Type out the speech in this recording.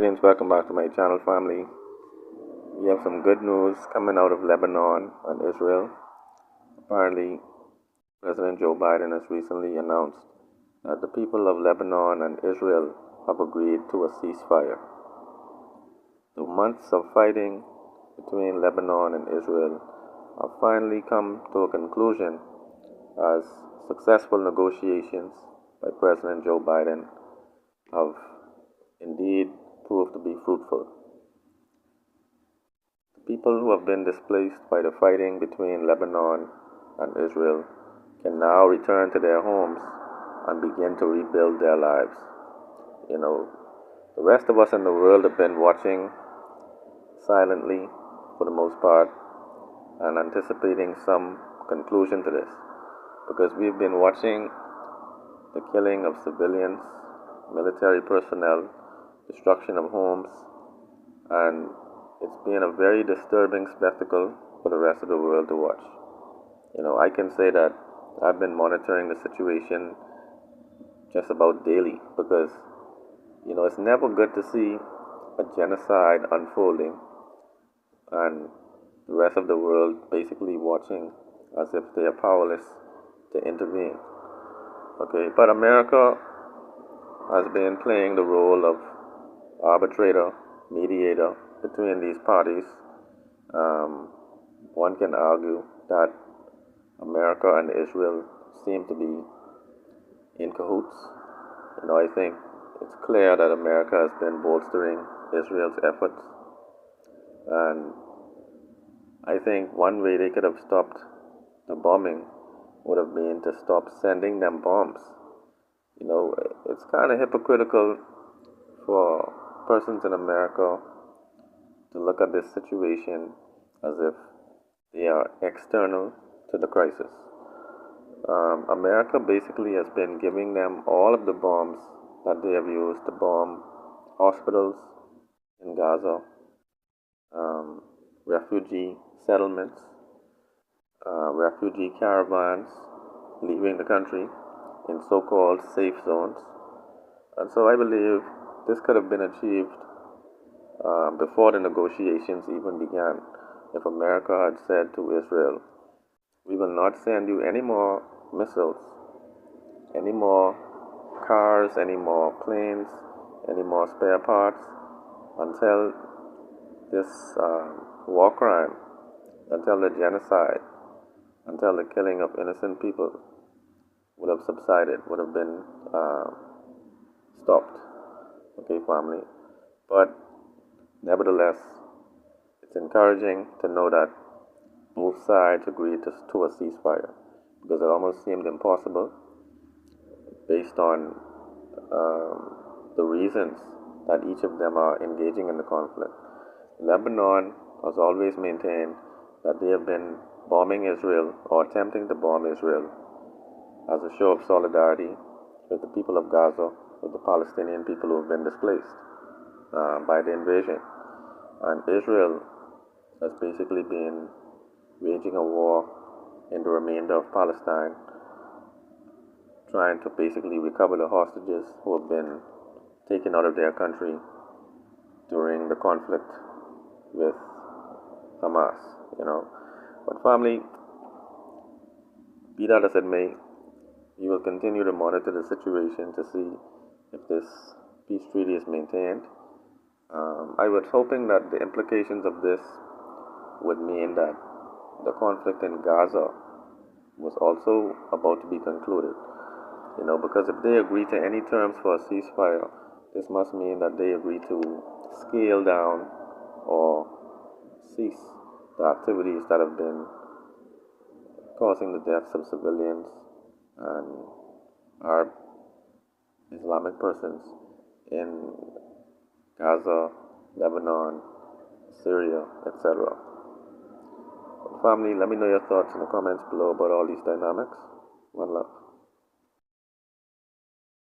Greetings, welcome back to my channel, family. We have some good news coming out of Lebanon and Israel. Apparently, President Joe Biden has recently announced that the people of Lebanon and Israel have agreed to a ceasefire. The months of fighting between Lebanon and Israel have finally come to a conclusion as successful negotiations by President Joe Biden have indeed proved to be fruitful. The people who have been displaced by the fighting between Lebanon and Israel can now return to their homes and begin to rebuild their lives. The rest of us in the world have been watching silently for the most part and anticipating some conclusion to this, because we've been watching the killing of civilians, military personnel, destruction of homes, and it's been a very disturbing spectacle for the rest of the world to watch. I can say that I've been monitoring the situation just about daily, because it's never good to see a genocide unfolding and the rest of the world basically watching as if they are powerless to intervene. But America has been playing the role of arbitrator, mediator between these parties. One can argue that America and Israel seem to be in cahoots. I think it's clear that America has been bolstering Israel's efforts, and I think one way they could have stopped the bombing would have been to stop sending them bombs. It's kind of hypocritical for persons in America to look at this situation as if they are external to the crisis. America basically has been giving them all of the bombs that they have used to bomb hospitals in Gaza, refugee settlements, refugee caravans leaving the country in so-called safe zones. And so I believe this could have been achieved before the negotiations even began if America had said to Israel, "We will not send you any more missiles, any more cars, any more planes, any more spare parts until this war crime, until the genocide, until the killing of innocent people would have subsided, would have been stopped." Family. But nevertheless, it's encouraging to know that both sides agreed to a ceasefire, because it almost seemed impossible based on the reasons that each of them are engaging in the conflict. Lebanon has always maintained that they have been bombing Israel or attempting to bomb Israel as a show of solidarity with the people of Gaza, with the Palestinian people who have been displaced by the invasion. And Israel has basically been waging a war in the remainder of Palestine, trying to basically recover the hostages who have been taken out of their country during the conflict with Hamas. But family, be that as it may, we will continue to monitor the situation to see if this peace treaty is maintained. I was hoping that the implications of this would mean that the conflict in Gaza was also about to be concluded. Because if they agree to any terms for a ceasefire, this must mean that they agree to scale down or cease the activities that have been causing the deaths of civilians and Arab Islamic persons in Gaza, Lebanon, Syria, etc. Family, let me know your thoughts in the comments below about all these dynamics. One love.